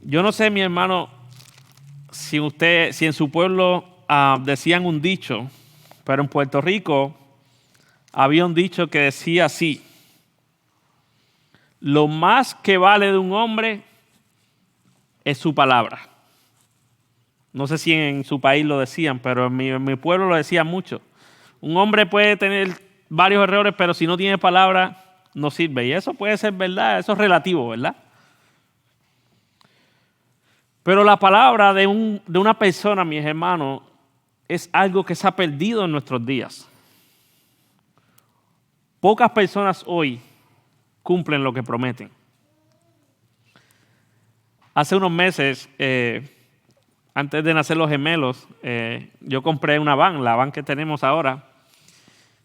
Yo no sé, mi hermano, si en su pueblo decían un dicho, pero en Puerto Rico había un dicho que decía así: lo más que vale de un hombre es su palabra. No sé si en su país lo decían, pero en mi pueblo lo decían mucho. Un hombre puede tener varios errores, pero si no tiene palabra, no sirve. Y eso puede ser verdad, eso es relativo, ¿verdad? Pero la palabra de una persona, mis hermanos, es algo que se ha perdido en nuestros días. Pocas personas hoy cumplen lo que prometen. Hace unos meses, antes de nacer los gemelos, yo compré una van, la van que tenemos ahora,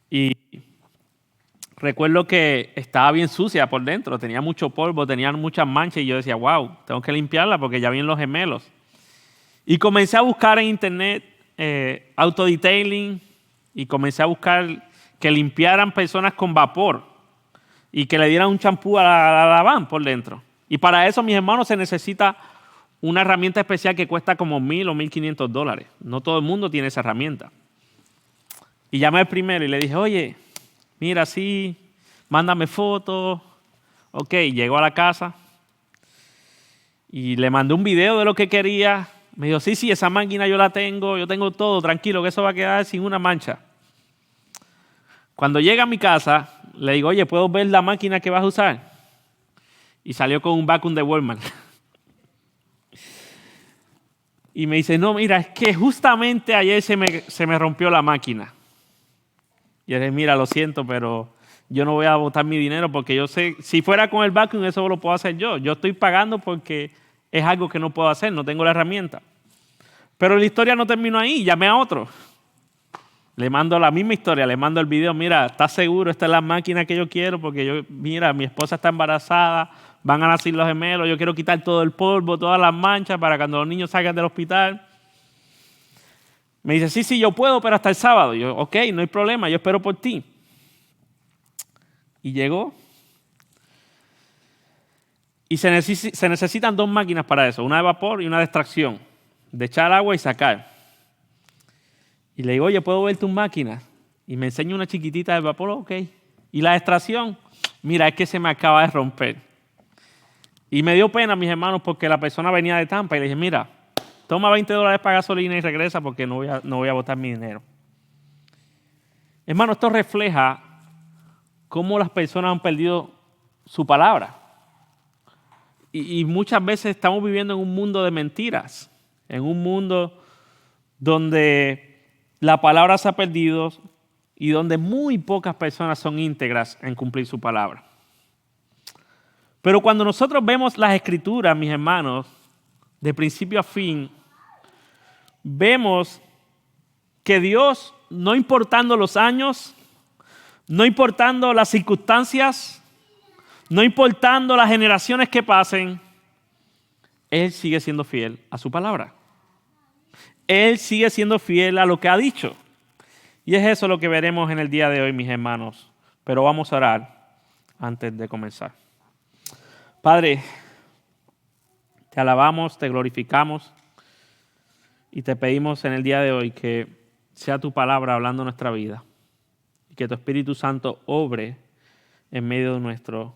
y recuerdo que estaba bien sucia por dentro, tenía mucho polvo, tenía muchas manchas, y yo decía, wow, tengo que limpiarla porque ya vienen los gemelos. Y comencé a buscar en internet autodetailing, y comencé a buscar que limpiaran personas con vapor y que le dieran un champú a la van por dentro. Y para eso, mis hermanos, se necesita una herramienta especial que cuesta como $1,000 o $1,500. No todo el mundo tiene esa herramienta. Y llamé al primero y le dije, oye, mira, sí, mándame fotos. Ok, llegó a la casa y le mandé un video de lo que quería. Me dijo, sí, esa máquina yo tengo todo, tranquilo, que eso va a quedar sin una mancha. Cuando llega a mi casa, le digo, oye, ¿puedo ver la máquina que vas a usar? Y salió con un vacuum de Walmart. Y me dice, no, mira, es que justamente ayer se me rompió la máquina. Y yo le dije, mira, lo siento, pero yo no voy a botar mi dinero porque yo sé, si fuera con el vacuum, eso lo puedo hacer yo. Yo estoy pagando porque es algo que no puedo hacer, no tengo la herramienta. Pero la historia no terminó ahí, llamé a otro. Le mando la misma historia, le mando el video, mira, ¿estás seguro? Esta es la máquina que yo quiero porque mira, mi esposa está embarazada, van a nacer los gemelos, yo quiero quitar todo el polvo, todas las manchas para cuando los niños salgan del hospital. Me dice, sí, yo puedo, pero hasta el sábado. Yo, ok, no hay problema, yo espero por ti. Y llegó. Y se necesitan 2 máquinas para eso, una de vapor y una de extracción, de echar agua y sacar. Y le digo, oye, ¿puedo ver tus máquinas? Y me enseña una chiquitita de vapor, ok. Y la extracción, mira, es que se me acaba de romper. Y me dio pena, mis hermanos, porque la persona venía de Tampa y le dije, mira, toma $20 para gasolina y regresa porque no voy a botar mi dinero. Hermano, esto refleja cómo las personas han perdido su palabra. Y muchas veces estamos viviendo en un mundo de mentiras, en un mundo donde la palabra se ha perdido y donde muy pocas personas son íntegras en cumplir su palabra. Pero cuando nosotros vemos las Escrituras, mis hermanos, de principio a fin, vemos que Dios, no importando los años, no importando las circunstancias, no importando las generaciones que pasen, Él sigue siendo fiel a su palabra. Él sigue siendo fiel a lo que ha dicho. Y es eso lo que veremos en el día de hoy, mis hermanos. Pero vamos a orar antes de comenzar. Padre, te alabamos, te glorificamos y te pedimos en el día de hoy que sea tu palabra hablando en nuestra vida y que tu Espíritu Santo obre en medio de nuestro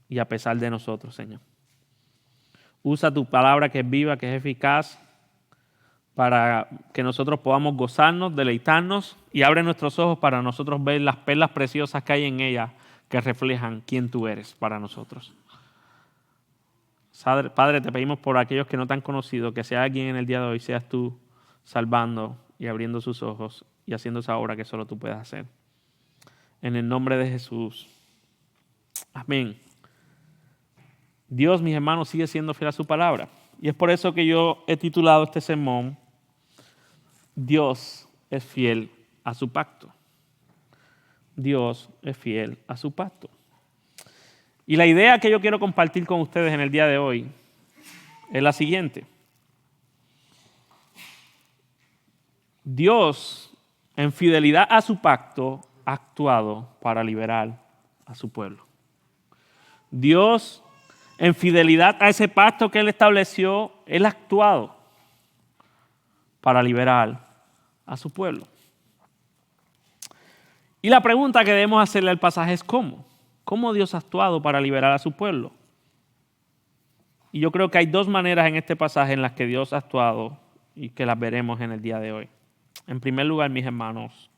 y a pesar de nosotros, Señor. Usa tu palabra que es viva, que es eficaz, para que nosotros podamos gozarnos, deleitarnos y abre nuestros ojos para nosotros ver las perlas preciosas que hay en ella que reflejan quién tú eres para nosotros. Padre, te pedimos por aquellos que no te han conocido, que sea alguien en el día de hoy, seas tú salvando y abriendo sus ojos y haciendo esa obra que solo tú puedes hacer. En el nombre de Jesús. Amén. Dios, mis hermanos, sigue siendo fiel a su palabra. Y es por eso que yo he titulado este sermón, Dios es fiel a su pacto. Dios es fiel a su pacto. Y la idea que yo quiero compartir con ustedes en el día de hoy es la siguiente. Dios, en fidelidad a su pacto, ha actuado para liberar a su pueblo. Dios, en fidelidad a ese pacto que Él estableció, Él ha actuado para liberar a su pueblo. Y la pregunta que debemos hacerle al pasaje es ¿cómo? ¿Cómo Dios ha actuado para liberar a su pueblo? Y yo creo que hay dos maneras en este pasaje en las que Dios ha actuado y que las veremos en el día de hoy. En primer lugar, mis hermanos,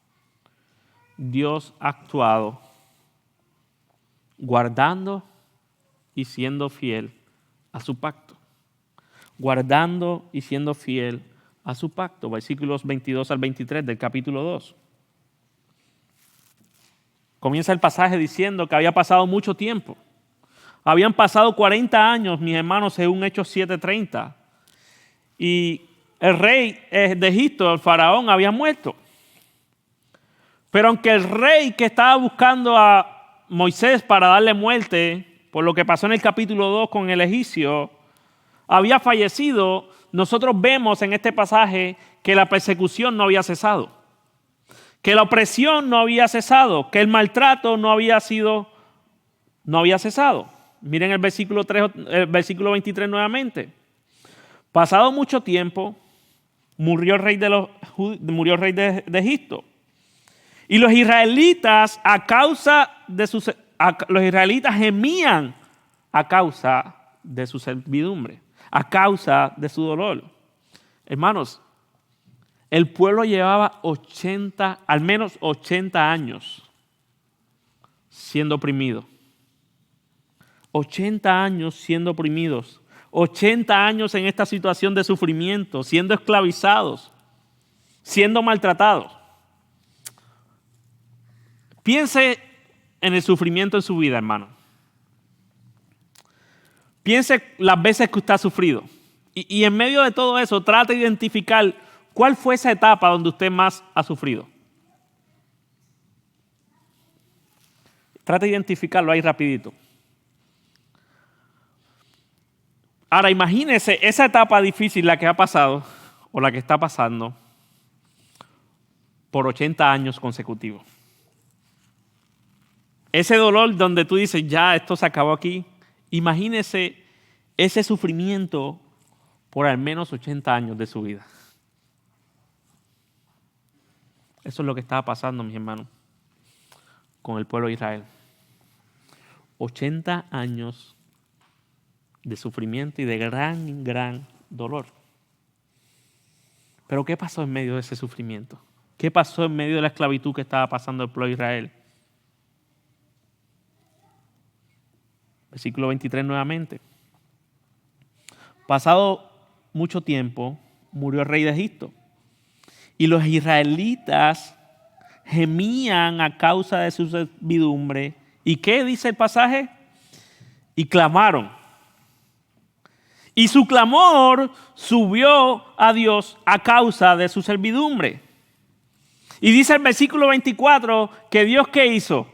Dios ha actuado guardando y siendo fiel a su pacto. Guardando y siendo fiel a su pacto. Versículos 22 al 23 del capítulo 2. Comienza el pasaje diciendo que había pasado mucho tiempo. Habían pasado 40 años, mis hermanos, según Hechos 7:30. Y el rey de Egipto, el faraón, había muerto. Pero aunque el rey que estaba buscando a Moisés para darle muerte, por lo que pasó en el capítulo 2 con el egipcio, había fallecido, nosotros vemos en este pasaje que la persecución no había cesado. Que la opresión no había cesado, que el maltrato no había cesado. Miren el versículo 23 nuevamente. Pasado mucho tiempo, murió el rey de Egipto. Y los israelitas gemían a causa de su servidumbre, a causa de su dolor. Hermanos, el pueblo llevaba al menos 80 años siendo oprimido. 80 años siendo oprimidos. 80 años en esta situación de sufrimiento, siendo esclavizados, siendo maltratados. Piense en el sufrimiento en su vida, hermano. Piense las veces que usted ha sufrido. Y en medio de todo eso, trate de identificar cuál fue esa etapa donde usted más ha sufrido. Trate de identificarlo ahí rapidito. Ahora imagínese esa etapa difícil, la que ha pasado o la que está pasando por 80 años consecutivos. Ese dolor donde tú dices, ya esto se acabó aquí. Imagínese ese sufrimiento por al menos 80 años de su vida. Eso es lo que estaba pasando, mis hermanos, con el pueblo de Israel. 80 años de sufrimiento y de gran dolor. Pero ¿qué pasó en medio de ese sufrimiento? ¿Qué pasó en medio de la esclavitud que estaba pasando el pueblo de Israel? Versículo 23 nuevamente. Pasado mucho tiempo, murió el rey de Egipto. Y los israelitas gemían a causa de su servidumbre. ¿Y qué dice el pasaje? Y clamaron. Y su clamor subió a Dios a causa de su servidumbre. Y dice el versículo 24 que Dios, ¿qué hizo?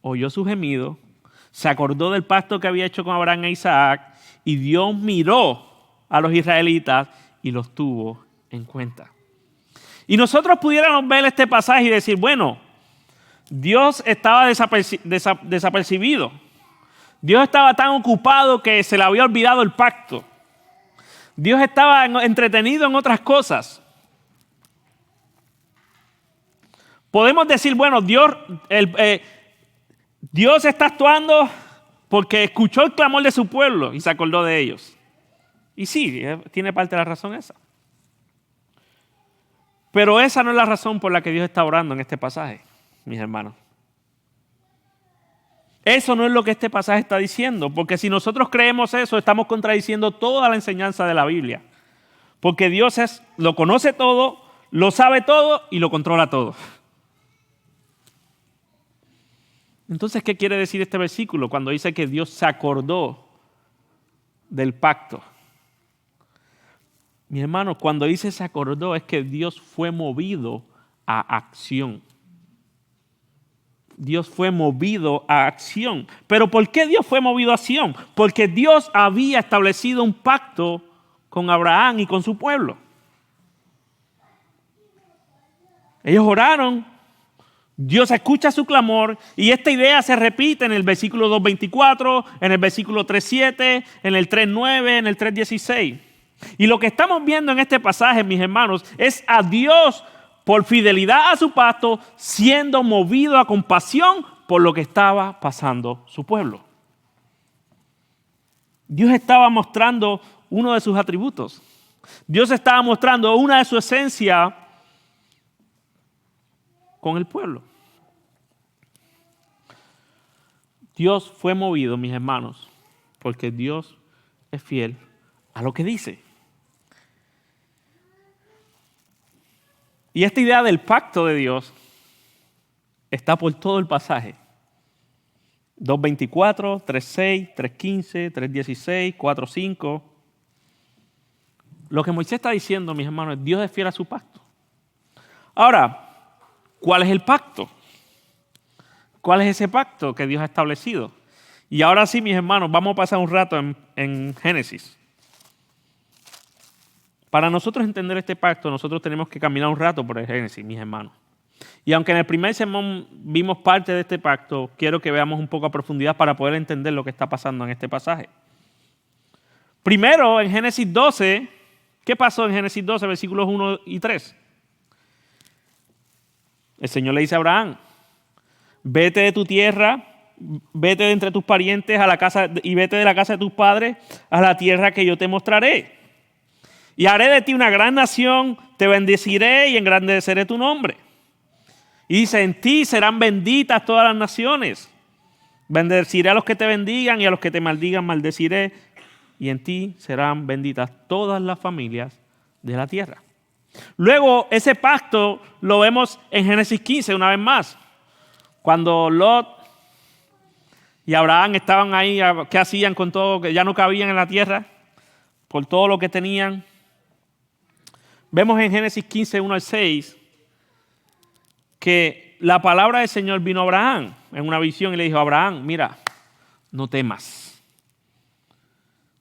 Oyó su gemido, se acordó del pacto que había hecho con Abraham e Isaac, y Dios miró a los israelitas y los tuvo en cuenta. Y nosotros pudiéramos ver este pasaje y decir, bueno, Dios estaba desapercibido. Dios estaba tan ocupado que se le había olvidado el pacto. Dios estaba entretenido en otras cosas. Podemos decir, bueno, Dios está actuando porque escuchó el clamor de su pueblo y se acordó de ellos. Y sí, tiene parte de la razón esa. Pero esa no es la razón por la que Dios está orando en este pasaje, mis hermanos. Eso no es lo que este pasaje está diciendo, porque si nosotros creemos eso, estamos contradiciendo toda la enseñanza de la Biblia. Porque Dios lo conoce todo, lo sabe todo y lo controla todo. Entonces, ¿qué quiere decir este versículo cuando dice que Dios se acordó del pacto? Mi hermano, cuando dice se acordó es que Dios fue movido a acción. Dios fue movido a acción. ¿Pero por qué Dios fue movido a acción? Porque Dios había establecido un pacto con Abraham y con su pueblo. Ellos oraron, Dios escucha su clamor y esta idea se repite en el versículo 2:24, en el versículo 3:7, en el 3:9, en el 3:16. Y lo que estamos viendo en este pasaje, mis hermanos, es a Dios por fidelidad a su pacto siendo movido a compasión por lo que estaba pasando su pueblo. Dios estaba mostrando uno de sus atributos. Dios estaba mostrando una de su esencia con el pueblo. Dios fue movido, mis hermanos, porque Dios es fiel a lo que dice. Y esta idea del pacto de Dios está por todo el pasaje. 2:24, 3:6, 3:15, 3:16, 4:5. Lo que Moisés está diciendo, mis hermanos, es Dios es fiel a su pacto. Ahora, ¿cuál es el pacto? ¿Cuál es ese pacto que Dios ha establecido? Y ahora sí, mis hermanos, vamos a pasar un rato en Génesis. Para nosotros entender este pacto, nosotros tenemos que caminar un rato por el Génesis, mis hermanos. Y aunque en el primer sermón vimos parte de este pacto, quiero que veamos un poco a profundidad para poder entender lo que está pasando en este pasaje. Primero, en Génesis 12, ¿qué pasó en Génesis 12, versículos 1 y 3? El Señor le dice a Abraham, vete de tu tierra, vete de entre tus parientes a la casa y vete de la casa de tus padres a la tierra que yo te mostraré. Y haré de ti una gran nación, te bendeciré y engrandeceré tu nombre. Y dice, en ti serán benditas todas las naciones. Bendeciré a los que te bendigan y a los que te maldigan maldeciré. Y en ti serán benditas todas las familias de la tierra. Luego, ese pacto lo vemos en Génesis 15 una vez más. Cuando Lot y Abraham estaban ahí, ¿qué hacían con todo? Que ya no cabían en la tierra, por todo lo que tenían. Vemos en Génesis 15, 1 al 6, que la palabra del Señor vino a Abraham en una visión y le dijo, Abraham, mira, no temas.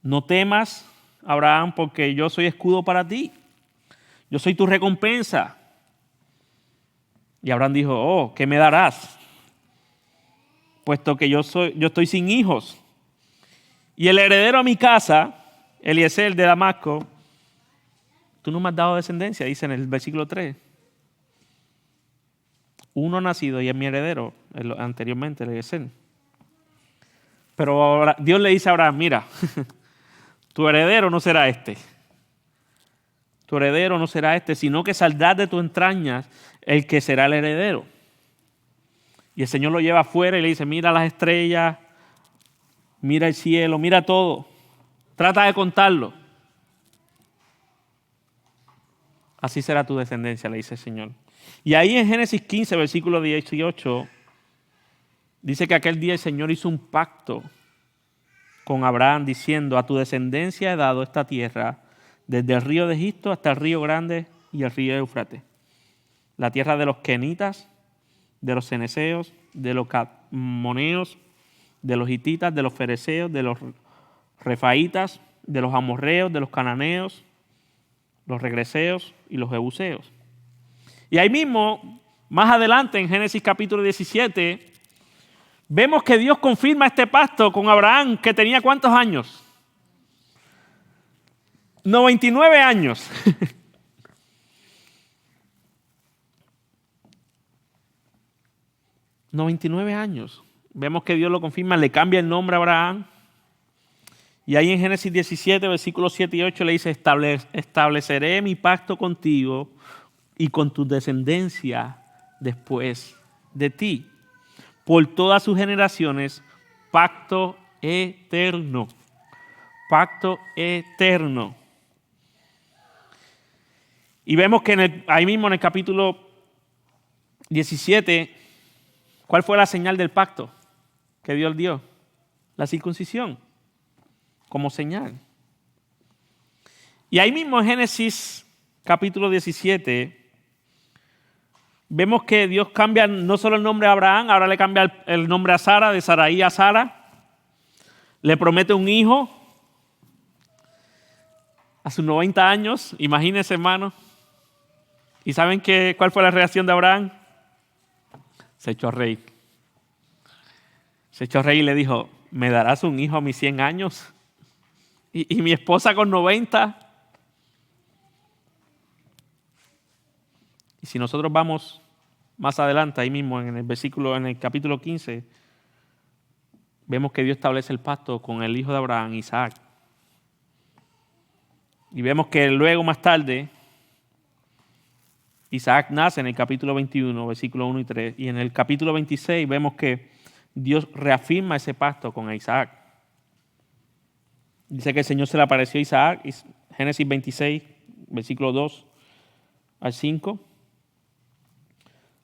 No temas, Abraham, porque yo soy escudo para ti. Yo soy tu recompensa. Y Abraham dijo, oh, ¿qué me darás? Puesto que yo estoy sin hijos. Y el heredero a mi casa, Eliezer de Damasco, tú no me has dado descendencia, dice en el versículo 3. Uno ha nacido y es mi heredero, anteriormente, Eliezer. Pero ahora, Dios le dice a Abraham, mira, tu heredero no será este. Tu heredero no será este, sino que saldrá de tus entrañas el que será el heredero. Y el Señor lo lleva afuera y le dice, mira las estrellas, mira el cielo, mira todo. Trata de contarlo. Así será tu descendencia, le dice el Señor. Y ahí en Génesis 15, versículo 18, dice que aquel día el Señor hizo un pacto con Abraham diciendo, a tu descendencia he dado esta tierra, desde el río de Egipto hasta el río Grande y el río Éufrates. La tierra de los kenitas, de los ceneseos, de los cadmoneos, de los hititas, de los fereceos, de los refaitas, de los amorreos, de los cananeos, los regreseos y los jebuseos. Y ahí mismo, más adelante en Génesis capítulo 17, vemos que Dios confirma este pacto con Abraham, que tenía ¿cuántos años? 99 años. 99 años. Vemos que Dios lo confirma, le cambia el nombre a Abraham. Y ahí en Génesis 17, versículos 7 y 8 le dice, estableceré mi pacto contigo y con tu descendencia después de ti. Por todas sus generaciones, pacto eterno. Pacto eterno. Y vemos que ahí mismo en el capítulo 17, ¿cuál fue la señal del pacto que Dios dio? La circuncisión, como señal. Y ahí mismo en Génesis capítulo 17, vemos que Dios cambia no solo el nombre a Abraham, ahora le cambia el nombre a Sara, de Saraí a Sara. Le promete un hijo a sus 90 años, imagínense, hermano. ¿Y saben cuál fue la reacción de Abraham? Se echó a reír. Se echó a reír y le dijo, ¿me darás un hijo a mis 100 años? ¿Y mi esposa con 90? Y si nosotros vamos más adelante, ahí mismo en el capítulo 15, vemos que Dios establece el pacto con el hijo de Abraham, Isaac. Y vemos que luego más tarde, Isaac nace en el capítulo 21, versículos 1 y 3. Y en el capítulo 26 vemos que Dios reafirma ese pacto con Isaac. Dice que el Señor se le apareció a Isaac, Génesis 26, versículo 2 al 5.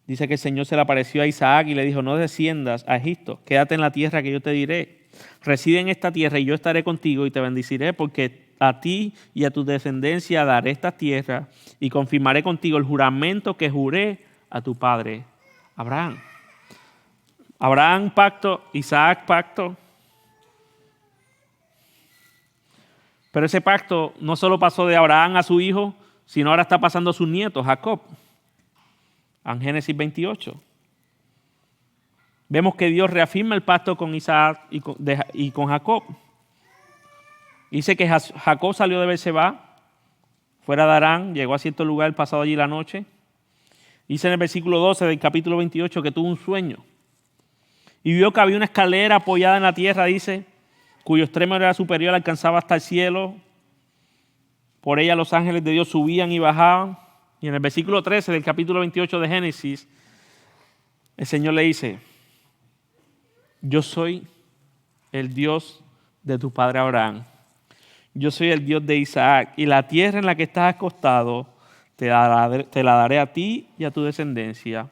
Dice que el Señor se le apareció a Isaac y le dijo, no desciendas a Egipto, quédate en la tierra que yo te diré. Reside en esta tierra y yo estaré contigo y te bendeciré porque a ti y a tu descendencia daré esta tierra y confirmaré contigo el juramento que juré a tu padre Abraham. Abraham pacto, Isaac pacto. Pero ese pacto no solo pasó de Abraham a su hijo, sino ahora está pasando a su nieto, Jacob. En Génesis 28. Vemos que Dios reafirma el pacto con Isaac y con Jacob. Dice que Jacob salió de Beerseba, fuera de Harán, llegó a cierto lugar, pasado allí la noche. Dice en el versículo 12 del capítulo 28 que tuvo un sueño. Y vio que había una escalera apoyada en la tierra, dice, cuyo extremo era superior, alcanzaba hasta el cielo. Por ella los ángeles de Dios subían y bajaban. Y en el versículo 13 del capítulo 28 de Génesis, el Señor le dice, yo soy el Dios de tu padre Abraham. Yo soy el Dios de Isaac. Y la tierra en la que estás acostado te la daré a ti y a tu descendencia.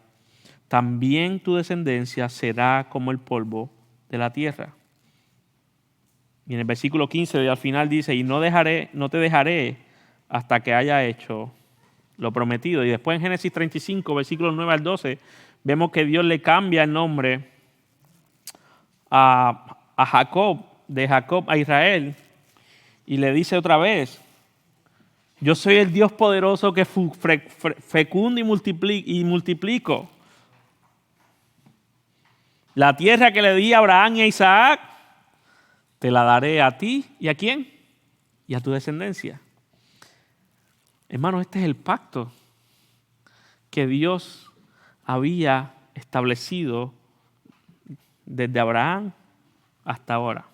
También tu descendencia será como el polvo de la tierra. Y en el versículo 15 al final dice, y no te dejaré hasta que haya hecho lo prometido. Y después en Génesis 35, versículos 9 al 12, vemos que Dios le cambia el nombre a Jacob, de Jacob a Israel, y le dice otra vez, yo soy el Dios poderoso que fecundo y multiplico. La tierra que le di a Abraham y a Isaac, te la daré a ti y a quién, y a tu descendencia. Hermanos, este es el pacto que Dios había establecido desde Abraham hasta ahora.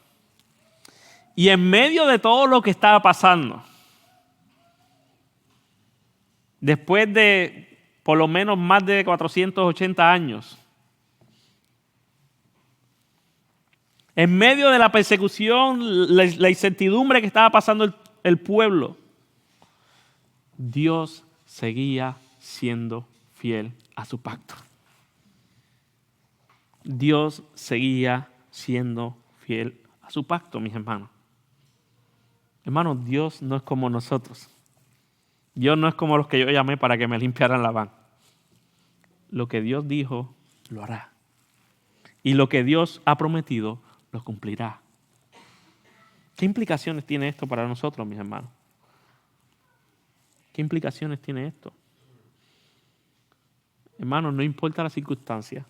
Y en medio de todo lo que estaba pasando, después de por lo menos más de 480 años, en medio de la persecución, la incertidumbre que estaba pasando el pueblo, Dios seguía siendo fiel a su pacto. Dios seguía siendo fiel a su pacto, mis hermanos. Hermanos, Dios no es como nosotros. Dios no es como los que yo llamé para que me limpiaran la van. Lo que Dios dijo, lo hará. Y lo que Dios ha prometido, lo cumplirá. ¿Qué implicaciones tiene esto para nosotros, mis hermanos? ¿Qué implicaciones tiene esto? Hermanos, no importa la circunstancia,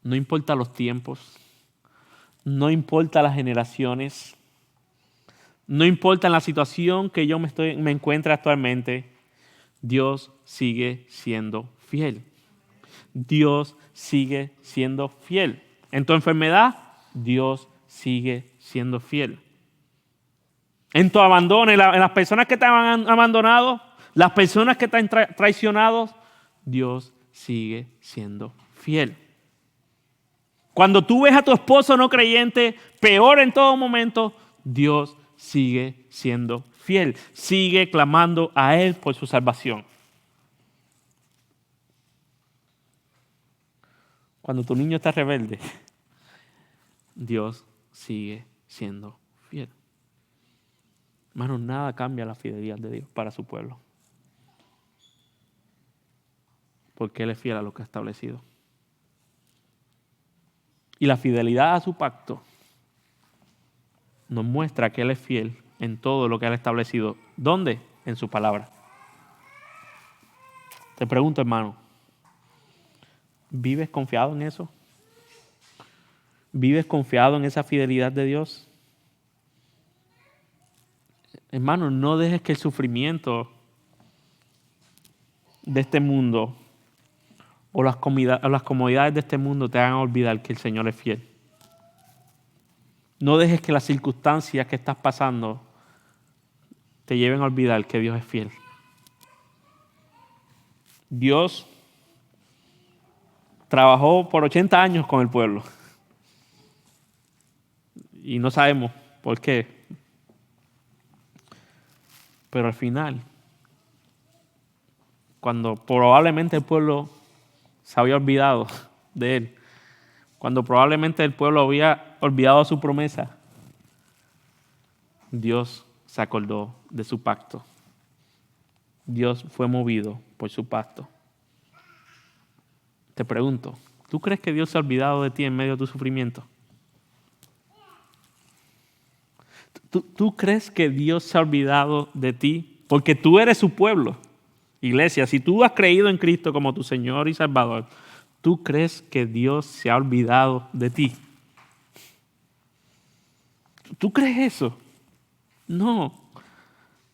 no importa los tiempos, no importa las generaciones, no importa la situación que yo me encuentre actualmente, Dios sigue siendo fiel. Dios sigue siendo fiel. En tu enfermedad, Dios sigue siendo fiel. En tu abandono, en las personas que te han abandonado, las personas que te han traicionado, Dios sigue siendo fiel. Cuando tú ves a tu esposo no creyente, peor en todo momento, Dios sigue siendo fiel. Sigue clamando a Él por su salvación. Cuando tu niño está rebelde, Dios sigue siendo fiel. Hermanos, nada cambia la fidelidad de Dios para su pueblo. Porque Él es fiel a lo que ha establecido. Y la fidelidad a su pacto nos muestra que Él es fiel en todo lo que Él ha establecido. ¿Dónde? En su palabra. Te pregunto, hermano, ¿Vives confiado en eso? ¿Vives confiado en esa fidelidad de Dios? Hermano, no dejes que el sufrimiento de este mundo o las comodidades de este mundo te hagan olvidar que el Señor es fiel. No dejes que las circunstancias que estás pasando te lleven a olvidar que Dios es fiel. Dios trabajó por 80 años con el pueblo. Y no sabemos por qué. Pero al final, cuando probablemente el pueblo se había olvidado de él, cuando probablemente el pueblo había olvidado su promesa, Dios se acordó de su pacto. Dios fue movido por su pacto. Te pregunto, ¿tú crees que Dios se ha olvidado de ti en medio de tu sufrimiento? ¿Tú crees que Dios se ha olvidado de ti? Porque tú eres su pueblo. Iglesia, si tú has creído en Cristo como tu Señor y Salvador, ¿tú crees que Dios se ha olvidado de ti? ¿Tú crees eso? No.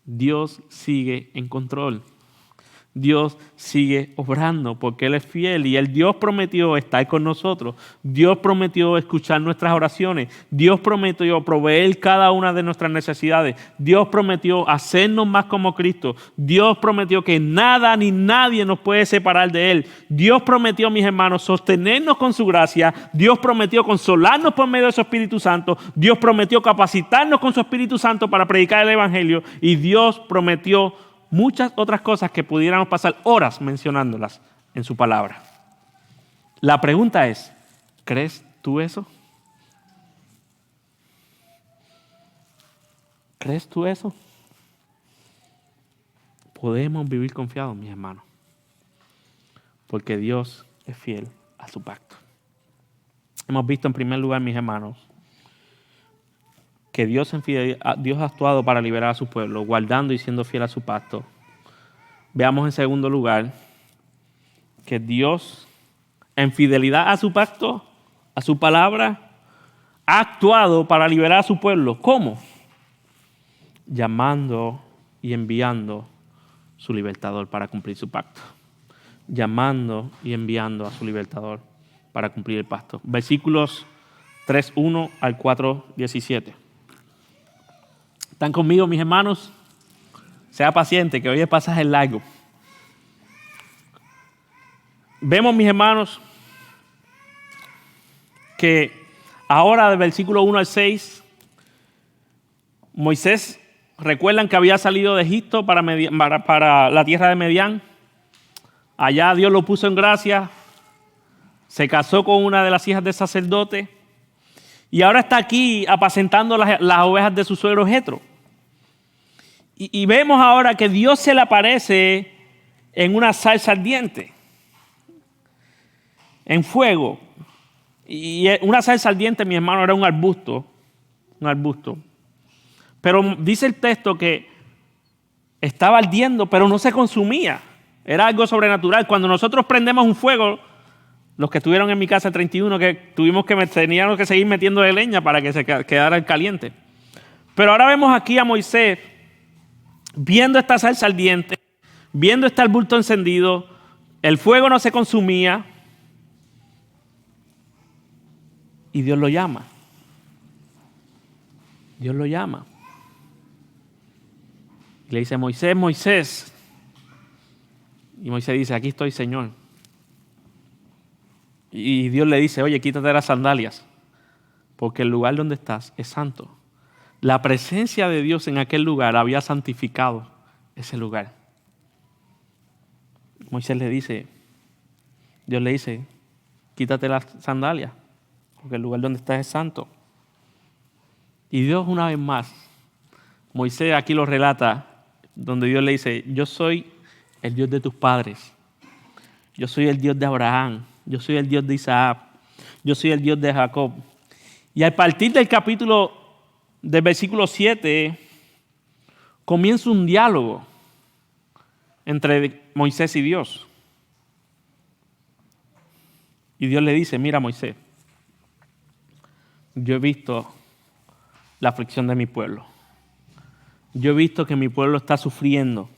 Dios sigue en control. Dios sigue obrando porque Él es fiel y el Dios prometió estar con nosotros. Dios prometió escuchar nuestras oraciones. Dios prometió proveer cada una de nuestras necesidades. Dios prometió hacernos más como Cristo. Dios prometió que nada ni nadie nos puede separar de Él. Dios prometió, mis hermanos, sostenernos con su gracia. Dios prometió consolarnos por medio de su Espíritu Santo. Dios prometió capacitarnos con su Espíritu Santo para predicar el Evangelio. Y Dios prometió muchas otras cosas que pudiéramos pasar horas mencionándolas en su palabra. La pregunta es, ¿crees tú eso? ¿Crees tú eso? Podemos vivir confiados, mis hermanos, porque Dios es fiel a su pacto. Hemos visto en primer lugar, mis hermanos, que Dios ha actuado para liberar a su pueblo, guardando y siendo fiel a su pacto. Veamos en segundo lugar que Dios, en fidelidad a su pacto, a su palabra, ha actuado para liberar a su pueblo. ¿Cómo? Llamando y enviando su libertador para cumplir su pacto. Llamando y enviando a su libertador para cumplir el pacto. Versículos 3:1 al 4:17. ¿Están conmigo, mis hermanos? Sea paciente, que hoy el pasaje es largo. Vemos, mis hermanos, que ahora del versículo 1 al 6, Moisés, recuerdan que había salido de Egipto para la tierra de Medián. Allá Dios lo puso en gracia, se casó con una de las hijas del sacerdote y ahora está aquí apacentando las ovejas de su suegro Jetro. Y vemos ahora que Dios se le aparece en una zarza ardiente, en fuego. Y una zarza ardiente, mi hermano, era un arbusto. Pero dice el texto que estaba ardiendo, pero no se consumía. Era algo sobrenatural. Cuando nosotros prendemos un fuego, los que estuvieron en mi casa el 31, que teníamos que seguir metiendo leña para que se quedara caliente. Pero ahora vemos aquí a Moisés viendo esta zarza ardiente, viendo este arbusto encendido, el fuego no se consumía y Dios lo llama. Dios lo llama. Y le dice, Moisés, Moisés. Y Moisés dice, aquí estoy, Señor. Y Dios le dice, oye, quítate las sandalias, porque el lugar donde estás es santo. La presencia de Dios en aquel lugar había santificado ese lugar. Moisés le dice, Dios le dice, quítate las sandalias, porque el lugar donde estás es santo. Y Dios una vez más, Moisés aquí lo relata, donde Dios le dice, yo soy el Dios de tus padres, yo soy el Dios de Abraham, yo soy el Dios de Isaac, yo soy el Dios de Jacob. Y a partir del versículo 7, comienza un diálogo entre Moisés y Dios. Y Dios le dice, mira Moisés, yo he visto la aflicción de mi pueblo. Yo he visto que mi pueblo está sufriendo.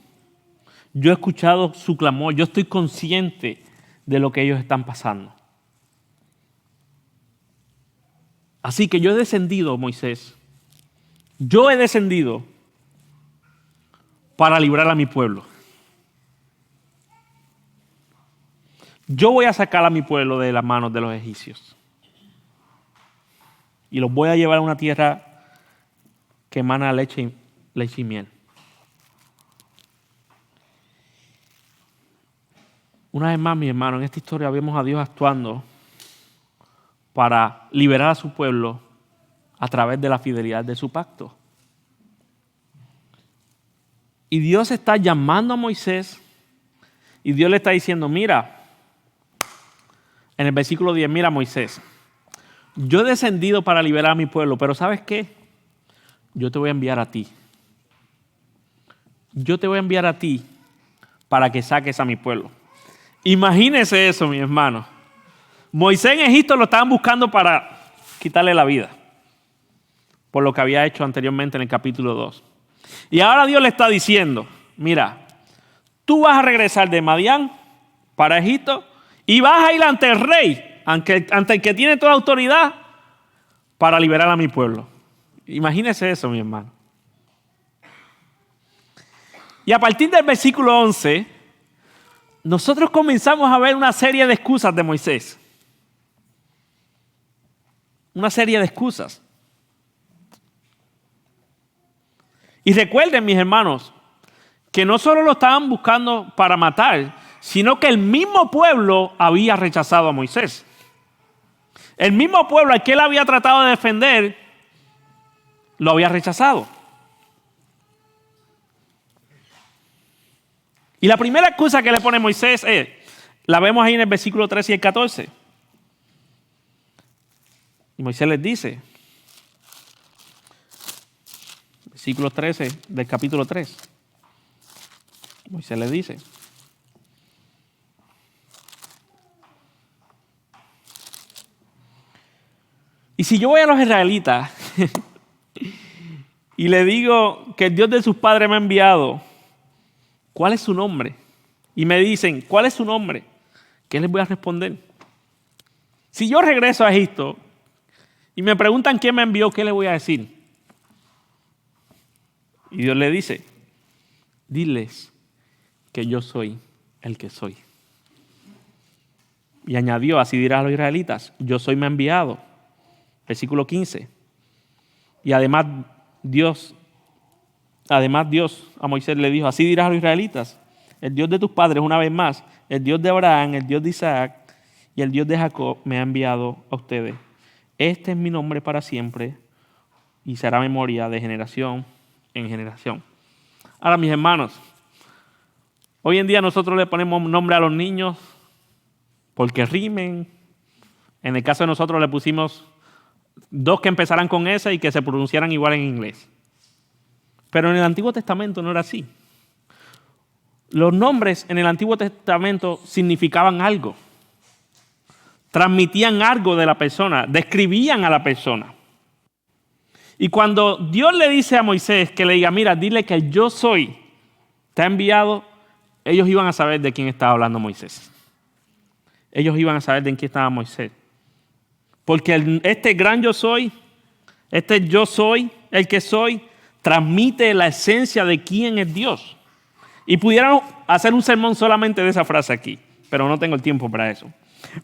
Yo he escuchado su clamor. Yo estoy consciente de lo que ellos están pasando. Así que yo he descendido, Moisés. Yo he descendido para librar a mi pueblo. Yo voy a sacar a mi pueblo de las manos de los egipcios. Y los voy a llevar a una tierra que emana leche y miel. Una vez más, mi hermano, en esta historia vemos a Dios actuando para liberar a su pueblo a través de la fidelidad de su pacto. Y Dios está llamando a Moisés y Dios le está diciendo, mira, en el versículo 10, mira Moisés, yo he descendido para liberar a mi pueblo, pero ¿sabes qué? Yo te voy a enviar a ti. Yo te voy a enviar a ti para que saques a mi pueblo. Imagínese eso, mi hermano. Moisés en Egipto lo estaban buscando para quitarle la vida, por lo que había hecho anteriormente en el capítulo 2. Y ahora Dios le está diciendo, mira, tú vas a regresar de Madián para Egipto y vas a ir ante el rey, ante el que tiene toda autoridad, para liberar a mi pueblo. Imagínese eso, mi hermano. Y a partir del versículo 11, nosotros comenzamos a ver una serie de excusas de Moisés. Una serie de excusas. Y recuerden, mis hermanos, que no solo lo estaban buscando para matar, sino que el mismo pueblo había rechazado a Moisés. El mismo pueblo al que él había tratado de defender, lo había rechazado. Y la primera excusa que le pone Moisés la vemos ahí en el versículo 13 y el 14. Y Moisés les dice, versículo 13 del capítulo 3. Moisés les dice, y si yo voy a los israelitas y le digo que el Dios de sus padres me ha enviado, ¿cuál es su nombre? Y me dicen, ¿cuál es su nombre? ¿Qué les voy a responder? Si yo regreso a Egipto y me preguntan quién me envió, ¿qué les voy a decir? Y Dios le dice, diles que yo soy el que soy. Y añadió, así dirás a los israelitas, yo soy me ha enviado. Versículo 15. Y además Dios a Moisés le dijo, así dirás a los israelitas, el Dios de tus padres, una vez más, el Dios de Abraham, el Dios de Isaac y el Dios de Jacob me ha enviado a ustedes. Este es mi nombre para siempre y será memoria de generación en generación. Ahora, mis hermanos, hoy en día nosotros le ponemos nombre a los niños porque rimen. En el caso de nosotros le pusimos dos que empezaran con S y que se pronunciaran igual en inglés. Pero en el Antiguo Testamento no era así. Los nombres en el Antiguo Testamento significaban algo. Transmitían algo de la persona, describían a la persona. Y cuando Dios le dice a Moisés que le diga, mira, dile que yo soy, te ha enviado, ellos iban a saber de quién estaba hablando Moisés. Ellos iban a saber de quién estaba Moisés. Porque este gran yo soy, este yo soy, el que soy, transmite la esencia de quién es Dios. Y pudiéramos hacer un sermón solamente de esa frase aquí, pero no tengo el tiempo para eso.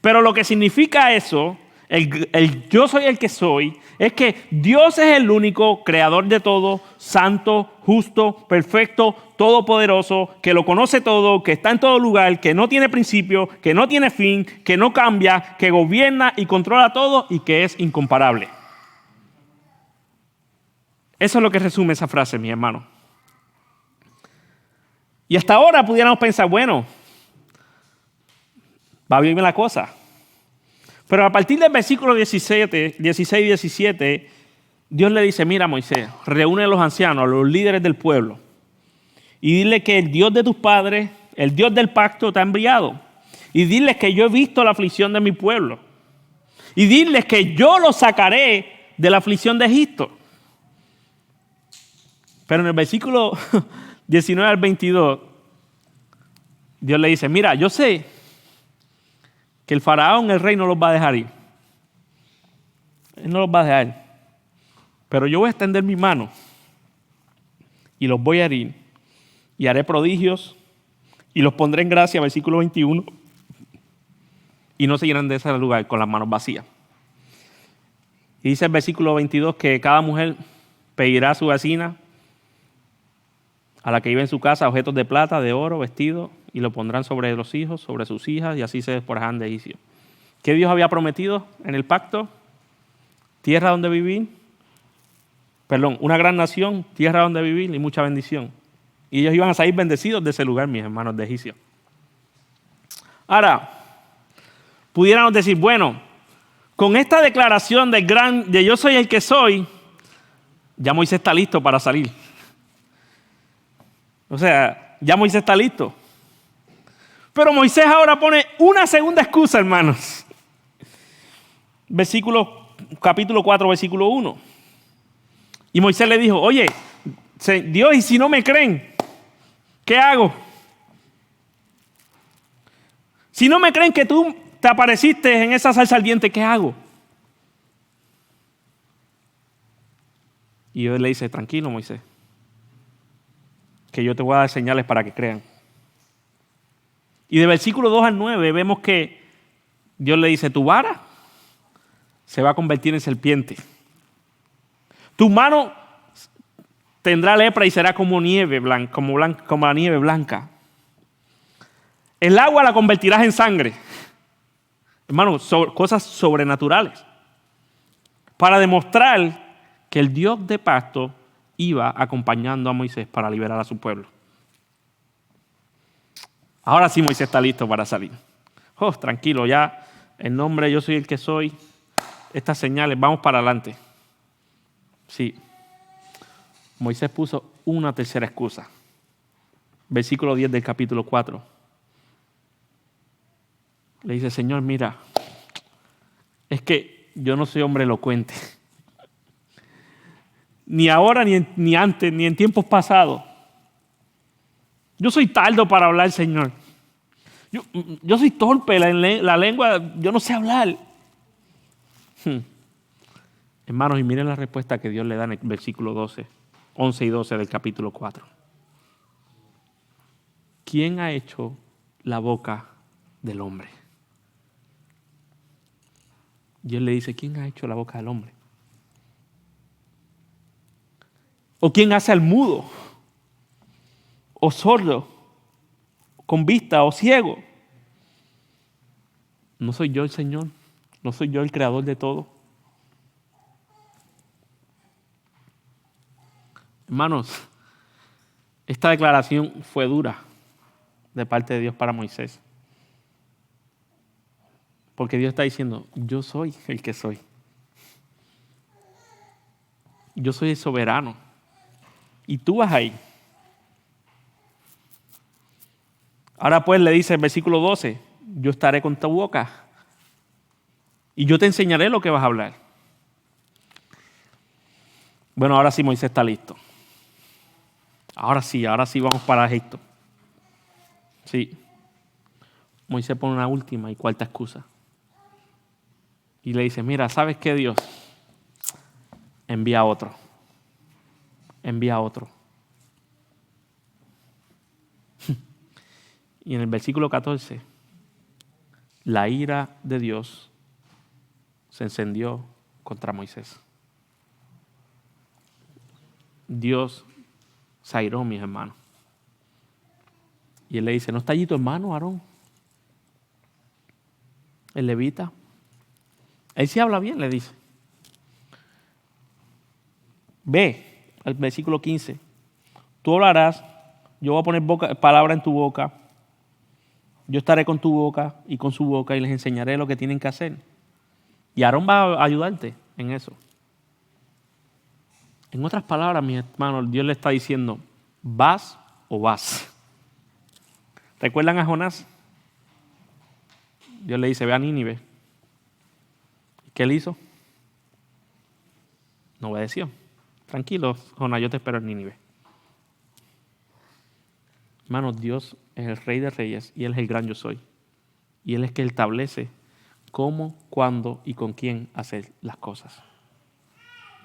Pero lo que significa eso, el yo soy el que soy, es que Dios es el único creador de todo, santo, justo, perfecto, todopoderoso, que lo conoce todo, que está en todo lugar, que no tiene principio, que no tiene fin, que no cambia, que gobierna y controla todo y que es incomparable. Eso es lo que resume esa frase, mi hermano. Y hasta ahora pudiéramos pensar, bueno, va bien la cosa. Pero a partir del versículo 16 y 17, Dios le dice, mira Moisés, reúne a los ancianos, a los líderes del pueblo, y dile que el Dios de tus padres, el Dios del pacto te ha enviado. Y diles que yo he visto la aflicción de mi pueblo. Y diles que yo los sacaré de la aflicción de Egipto. Pero en el versículo 19 al 22, Dios le dice, mira, yo sé que el faraón, el rey, no los va a dejar ir. Él no los va a dejar. Pero yo voy a extender mi mano y los voy a herir y haré prodigios y los pondré en gracia, versículo 21, y no seguirán de ese lugar con las manos vacías. Y dice el versículo 22 que cada mujer pedirá a su vecina, a la que vive en su casa, objetos de plata, de oro, vestidos, y lo pondrán sobre los hijos, sobre sus hijas, y así se despojarán de Egipcio. ¿Qué Dios había prometido en el pacto? Tierra donde vivir, una gran nación, tierra donde vivir y mucha bendición. Y ellos iban a salir bendecidos de ese lugar, mis hermanos de Egipcio. Ahora, pudiéramos decir, bueno, con esta declaración de yo soy el que soy, ya Moisés está listo para salir. O sea, ya Moisés está listo. Pero Moisés ahora pone una segunda excusa, hermanos. Capítulo 4, versículo 1. Y Moisés le dijo, oye, Dios, ¿y si no me creen? ¿Qué hago? Si no me creen que tú te apareciste en esa salsa ardiente, ¿qué hago? Y Dios le dice, tranquilo, Moisés, que yo te voy a dar señales para que crean. Y de versículo 2 al 9 vemos que Dios le dice, tu vara se va a convertir en serpiente. Tu mano tendrá lepra y será como nieve blanca, como la nieve blanca. El agua la convertirás en sangre. Hermano, cosas sobrenaturales. Para demostrar que el Dios de pacto iba acompañando a Moisés para liberar a su pueblo. Ahora sí Moisés está listo para salir. Oh, tranquilo, ya en nombre yo soy el que soy. Estas señales, vamos para adelante. Sí. Moisés puso una tercera excusa. Versículo 10 del capítulo 4. Le dice, Señor, mira, es que yo no soy hombre elocuente. Ni ahora, ni antes, ni en tiempos pasados. Yo soy tardo para hablar, Señor. Yo soy torpe, la lengua, yo no sé hablar. Hermanos, y miren la respuesta que Dios le da en el versículo 11 y 12 del capítulo 4. ¿Quién ha hecho la boca del hombre? Dios le dice, ¿quién ha hecho la boca del hombre? ¿O quién hace al mudo? ¿O sordo? ¿Con vista? ¿O ciego? ¿No soy yo el Señor? ¿No soy yo el creador de todo? Hermanos, esta declaración fue dura de parte de Dios para Moisés. Porque Dios está diciendo, yo soy el que soy. Yo soy el soberano. Y tú vas ahí. Ahora pues le dice el versículo 12, yo estaré con tu boca y yo te enseñaré lo que vas a hablar. Bueno, ahora sí Moisés está listo. Ahora sí vamos para Egipto. Sí. Moisés pone una última y cuarta excusa. Y le dice, mira, ¿sabes qué, Dios? Envía a otro. Envía a otro. Y en el versículo 14, la ira de Dios se encendió contra Moisés. Dios se airó, mis hermanos. Y él le dice, ¿no está allí tu hermano, Aarón? El levita. Él sí habla bien, le dice. Ve al versículo 15. Tú hablarás, yo voy a poner palabra en tu boca. Yo estaré con tu boca y con su boca y les enseñaré lo que tienen que hacer. Y Aarón va a ayudarte en eso. En otras palabras, mis hermanos, Dios le está diciendo, ¿vas o vas? ¿Recuerdan a Jonás? Dios le dice, ve a Nínive. ¿Qué él hizo? No obedeció. Tranquilo, Jonás, yo te espero en Nínive. Hermanos, Dios es el Rey de Reyes y Él es el gran yo soy. Y Él es que establece cómo, cuándo y con quién hacer las cosas.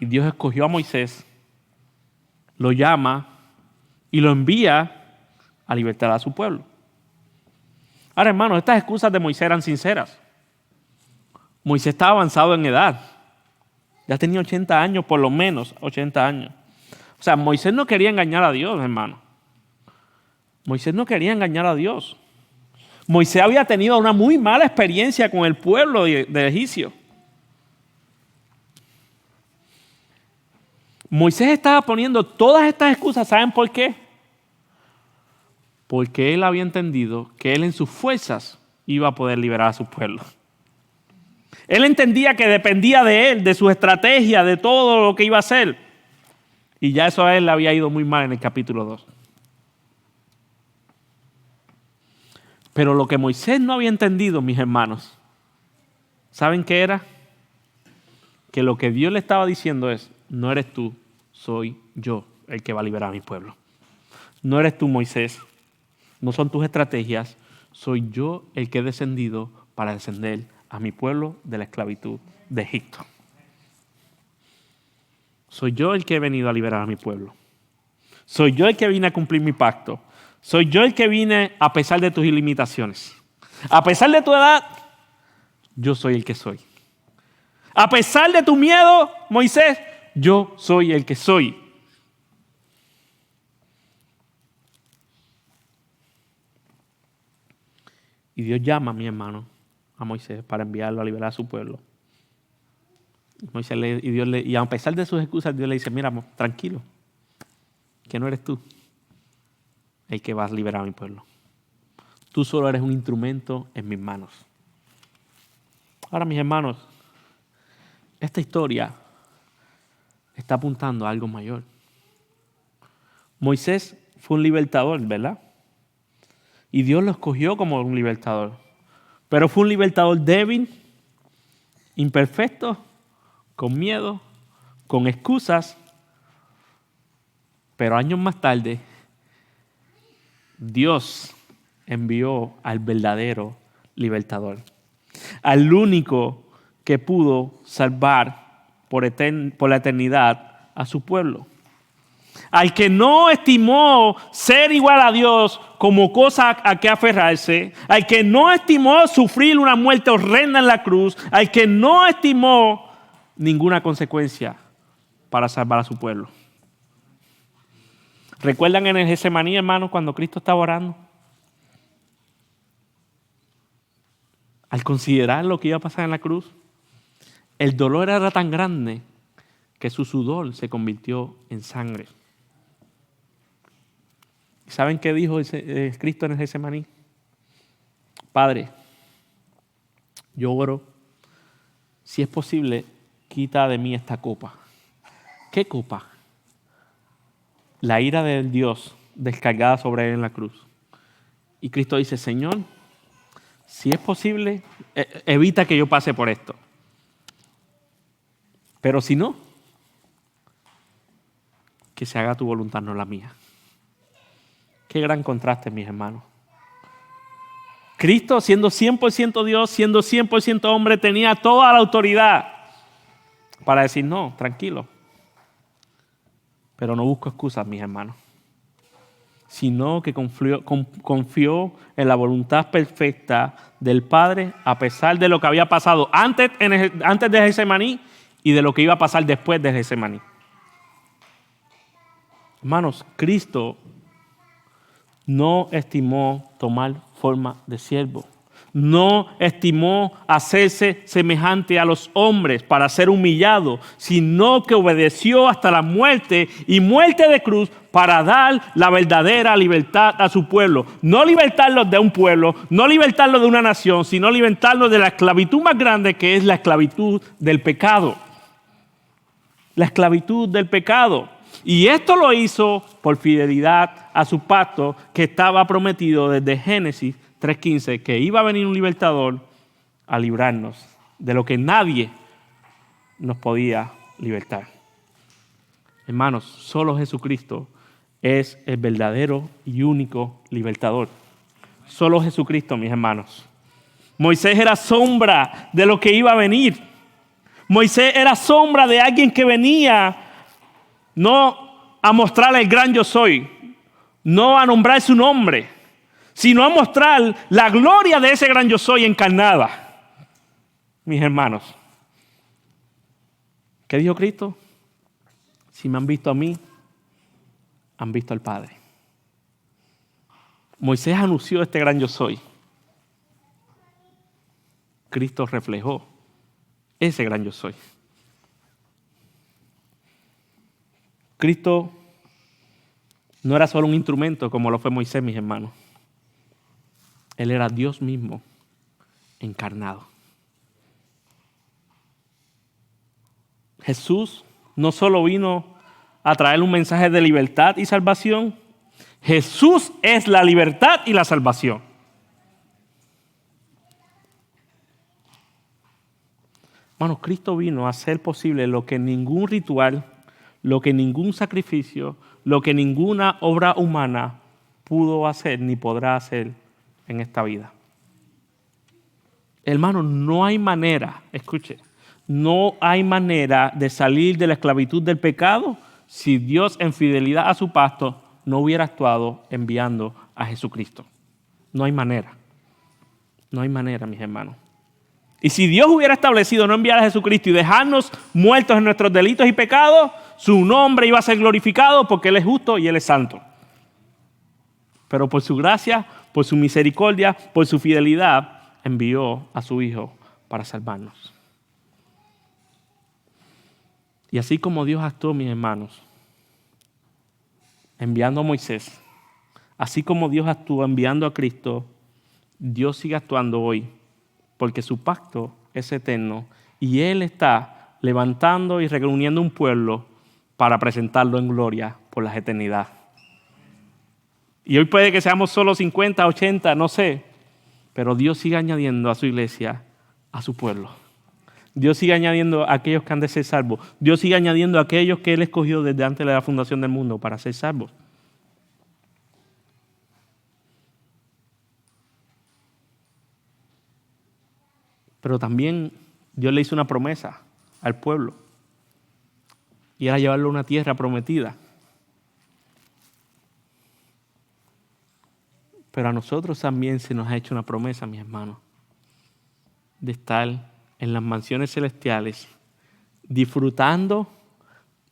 Y Dios escogió a Moisés, lo llama y lo envía a libertar a su pueblo. Ahora, hermanos, estas excusas de Moisés eran sinceras. Moisés estaba avanzado en edad. Ya tenía 80 años, por lo menos 80 años. O sea, Moisés no quería engañar a Dios, hermano. Moisés no quería engañar a Dios. Moisés había tenido una muy mala experiencia con el pueblo de egipcio. Moisés estaba poniendo todas estas excusas, ¿saben por qué? Porque él había entendido que él en sus fuerzas iba a poder liberar a su pueblo. Él entendía que dependía de él, de su estrategia, de todo lo que iba a hacer. Y ya eso a él le había ido muy mal en el capítulo 2. Pero lo que Moisés no había entendido, mis hermanos, ¿saben qué era? Que lo que Dios le estaba diciendo es, no eres tú, soy yo el que va a liberar a mi pueblo. No eres tú, Moisés, no son tus estrategias, soy yo el que he descendido para descender a mi pueblo de la esclavitud de Egipto. Soy yo el que he venido a liberar a mi pueblo. Soy yo el que vine a cumplir mi pacto. Soy yo el que vine a pesar de tus limitaciones. A pesar de tu edad, yo soy el que soy. A pesar de tu miedo, Moisés, yo soy el que soy. Y Dios llama a mi hermano, a Moisés, para enviarlo a liberar a su pueblo. Y a pesar de sus excusas, Dios le dice, mira, tranquilo, que no eres tú el que vas a liberar a mi pueblo. Tú solo eres un instrumento en mis manos. Ahora, mis hermanos, esta historia está apuntando a algo mayor. Moisés fue un libertador, ¿verdad? Y Dios lo escogió como un libertador. Pero fue un libertador débil, imperfecto, con miedo, con excusas. Pero años más tarde, Dios envió al verdadero libertador, al único que pudo salvar por la eternidad a su pueblo, al que no estimó ser igual a Dios como cosa a que aferrarse, al que no estimó sufrir una muerte horrenda en la cruz, al que no estimó ninguna consecuencia para salvar a su pueblo. ¿Recuerdan en el Getsemaní, hermanos, cuando Cristo estaba orando? Al considerar lo que iba a pasar en la cruz, el dolor era tan grande que su sudor se convirtió en sangre. ¿Saben qué dijo Cristo en el Getsemaní? Padre, yo oro, si es posible, quita de mí esta copa. ¿Qué copa? La ira del Dios descargada sobre él en la cruz. Y Cristo dice, Señor, si es posible, evita que yo pase por esto. Pero si no, que se haga tu voluntad, no la mía. Qué gran contraste, mis hermanos. Cristo, siendo 100% Dios, siendo 100% hombre, tenía toda la autoridad para decir, no, tranquilo. Pero no busco excusas, mis hermanos, sino que confió en la voluntad perfecta del Padre a pesar de lo que había pasado antes de Getsemaní y de lo que iba a pasar después de Getsemaní. Hermanos, Cristo no estimó tomar forma de siervo. No estimó hacerse semejante a los hombres para ser humillado, sino que obedeció hasta la muerte y muerte de cruz para dar la verdadera libertad a su pueblo. No libertarlos de un pueblo, no libertarlos de una nación, sino libertarlos de la esclavitud más grande, que es la esclavitud del pecado. La esclavitud del pecado. Y esto lo hizo por fidelidad a su pacto que estaba prometido desde Génesis 3:15, que iba a venir un libertador a librarnos de lo que nadie nos podía libertar. Hermanos, solo Jesucristo es el verdadero y único libertador. Solo Jesucristo, mis hermanos. Moisés era sombra de lo que iba a venir. Moisés era sombra de alguien que venía no a mostrar el gran yo soy, no a nombrar su nombre, sino a mostrar la gloria de ese gran yo soy encarnada. Mis hermanos, ¿qué dijo Cristo? Si me han visto a mí, han visto al Padre. Moisés anunció este gran yo soy. Cristo reflejó ese gran yo soy. Cristo no era solo un instrumento como lo fue Moisés, mis hermanos. Él era Dios mismo encarnado. Jesús no solo vino a traer un mensaje de libertad y salvación. Jesús es la libertad y la salvación. Hermanos, Cristo vino a hacer posible lo que ningún ritual, lo que ningún sacrificio, lo que ninguna obra humana pudo hacer ni podrá hacer en esta vida. Hermanos, no hay manera, escuche, no hay manera de salir de la esclavitud del pecado si Dios, en fidelidad a su pacto, no hubiera actuado enviando a Jesucristo. No hay manera. No hay manera, mis hermanos. Y si Dios hubiera establecido no enviar a Jesucristo y dejarnos muertos en nuestros delitos y pecados, su nombre iba a ser glorificado porque Él es justo y Él es santo. Pero por su gracia, por su misericordia, por su fidelidad, envió a su Hijo para salvarnos. Y así como Dios actuó, mis hermanos, enviando a Moisés, así como Dios actuó enviando a Cristo, Dios sigue actuando hoy, porque su pacto es eterno y Él está levantando y reuniendo un pueblo para presentarlo en gloria por la eternidad. Y hoy puede que seamos solo 50, 80, no sé, pero Dios sigue añadiendo a su iglesia, a su pueblo. Dios sigue añadiendo a aquellos que han de ser salvos. Dios sigue añadiendo a aquellos que Él escogió desde antes de la fundación del mundo para ser salvos. Pero también Dios le hizo una promesa al pueblo. Y era llevarlo a una tierra prometida. Pero a nosotros también se nos ha hecho una promesa, mis hermanos, de estar en las mansiones celestiales, disfrutando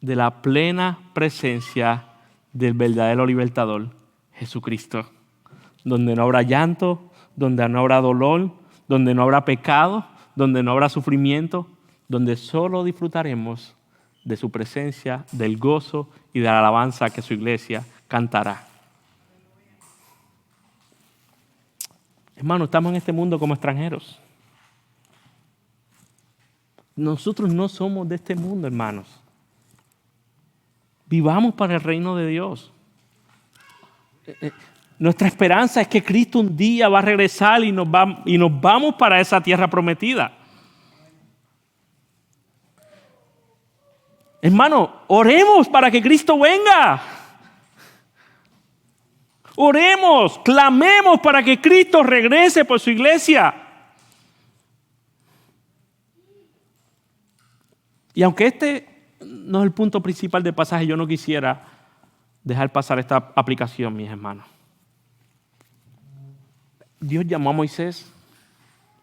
de la plena presencia del verdadero libertador, Jesucristo, donde no habrá llanto, donde no habrá dolor, donde no habrá pecado, donde no habrá sufrimiento, donde solo disfrutaremos de su presencia, del gozo y de la alabanza que su iglesia cantará. Hermanos, estamos en este mundo como extranjeros. Nosotros no somos de este mundo, hermanos. Vivamos para el reino de Dios. Nuestra esperanza es que Cristo un día va a regresar y nos vamos para esa tierra prometida. Hermano, oremos para que Cristo venga. Oremos, clamemos para que Cristo regrese por su iglesia. Y aunque este no es el punto principal del pasaje, yo no quisiera dejar pasar esta aplicación, mis hermanos. Dios llamó a Moisés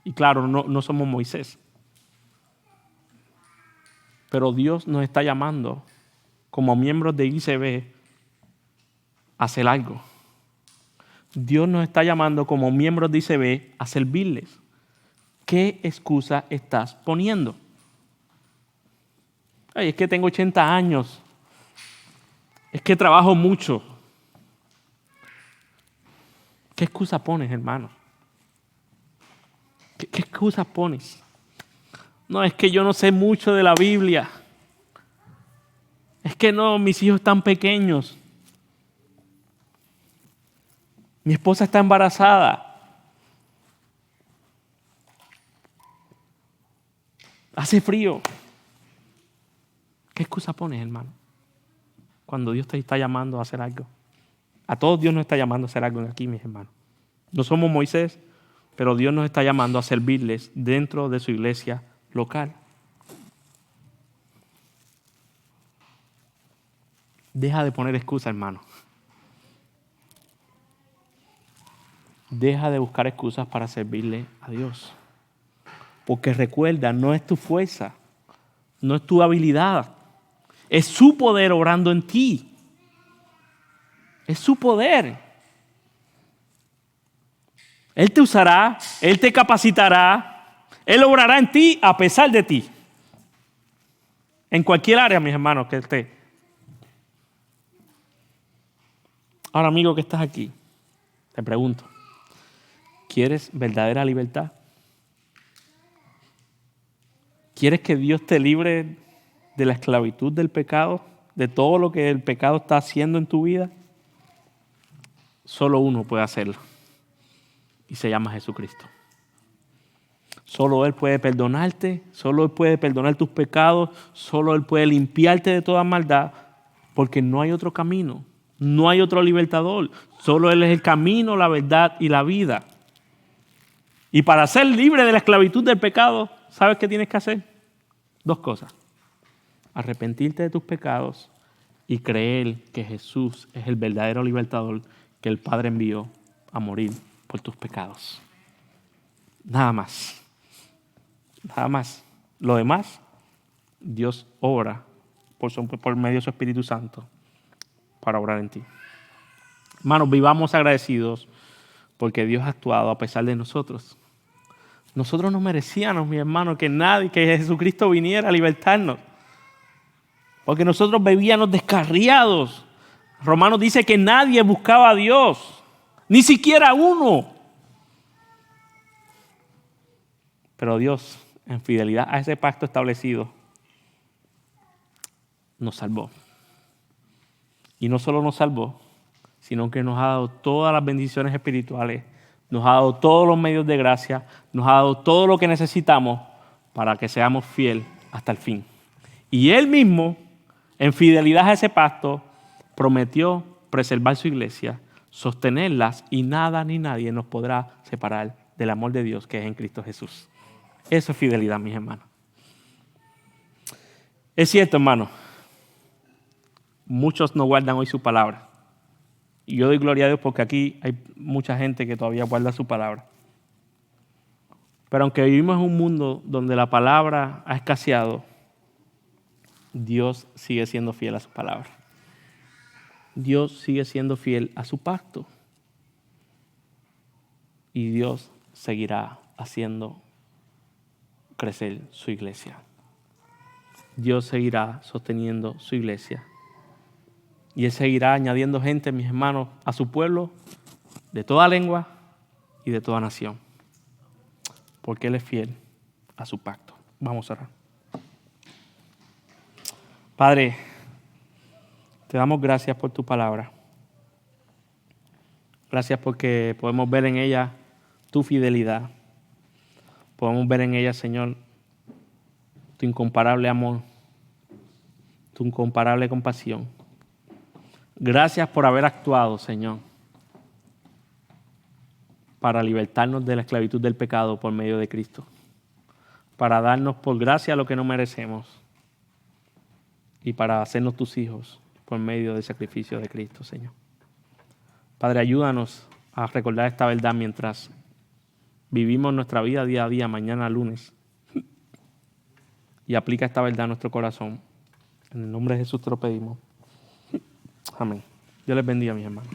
y claro, no somos Moisés. Pero Dios nos está llamando como miembros de ICB a hacer algo. Dios nos está llamando como miembros de ICB a servirles. ¿Qué excusa estás poniendo? Ay, es que tengo 80 años. Es que trabajo mucho. ¿Qué excusa pones, hermano? ¿Qué excusas pones? No, es que yo no sé mucho de la Biblia. Es que no, mis hijos están pequeños. Mi esposa está embarazada. Hace frío. ¿Qué excusa pones, hermano? Cuando Dios te está llamando a hacer algo. A todos Dios nos está llamando a hacer algo aquí, mis hermanos. No somos Moisés, pero Dios nos está llamando a servirles dentro de su iglesia local. Deja de poner excusa, hermano. Deja de buscar excusas para servirle a Dios. Porque recuerda, no es tu fuerza, no es tu habilidad, es su poder obrando en ti. Es su poder. Él te usará, Él te capacitará, Él obrará en ti a pesar de ti. En cualquier área, mis hermanos, que esté. Ahora, amigo que estás aquí, te pregunto, ¿quieres verdadera libertad? ¿Quieres que Dios te libre de la esclavitud del pecado? ¿De todo lo que el pecado está haciendo en tu vida? Solo uno puede hacerlo. Y se llama Jesucristo. Solo Él puede perdonarte, solo Él puede perdonar tus pecados, solo Él puede limpiarte de toda maldad, porque no hay otro camino, no hay otro libertador. Solo Él es el camino, la verdad y la vida. Y para ser libre de la esclavitud del pecado, ¿sabes qué tienes que hacer? 2 cosas. Arrepentirte de tus pecados y creer que Jesús es el verdadero libertador que el Padre envió a morir por tus pecados. Nada más. Nada más. Lo demás, Dios obra por medio de su Espíritu Santo para obrar en ti. Hermanos, vivamos agradecidos porque Dios ha actuado a pesar de nosotros. Nosotros no merecíamos, mi hermano, que Jesucristo viniera a libertarnos. Porque nosotros vivíamos descarriados. Romanos dice que nadie buscaba a Dios. Ni siquiera uno. Pero Dios, en fidelidad a ese pacto establecido, nos salvó. Y no solo nos salvó, sino que nos ha dado todas las bendiciones espirituales, nos ha dado todos los medios de gracia, nos ha dado todo lo que necesitamos para que seamos fieles hasta el fin. Y Él mismo, en fidelidad a ese pacto, prometió preservar su iglesia, sostenerlas y nada ni nadie nos podrá separar del amor de Dios que es en Cristo Jesús. Eso es fidelidad, mis hermanos. Es cierto, hermano, muchos no guardan hoy su palabra. Y yo doy gloria a Dios porque aquí hay mucha gente que todavía guarda su palabra. Pero aunque vivimos en un mundo donde la palabra ha escaseado, Dios sigue siendo fiel a su palabra. Dios sigue siendo fiel a su pacto. Y Dios seguirá haciendo crecer su iglesia. Dios seguirá sosteniendo su iglesia. Y Él seguirá añadiendo gente, mis hermanos, a su pueblo de toda lengua y de toda nación. Porque Él es fiel a su pacto. Vamos a orar. Padre, te damos gracias por tu palabra. Gracias porque podemos ver en ella tu fidelidad. Podemos ver en ella, Señor, tu incomparable amor, tu incomparable compasión. Gracias por haber actuado, Señor, para libertarnos de la esclavitud del pecado por medio de Cristo, para darnos por gracia lo que no merecemos y para hacernos tus hijos por medio del sacrificio de Cristo, Señor. Padre, ayúdanos a recordar esta verdad mientras vivimos nuestra vida día a día, mañana lunes, y aplica esta verdad a nuestro corazón. En el nombre de Jesús te lo pedimos. Amén. Dios les bendiga, mis hermanos.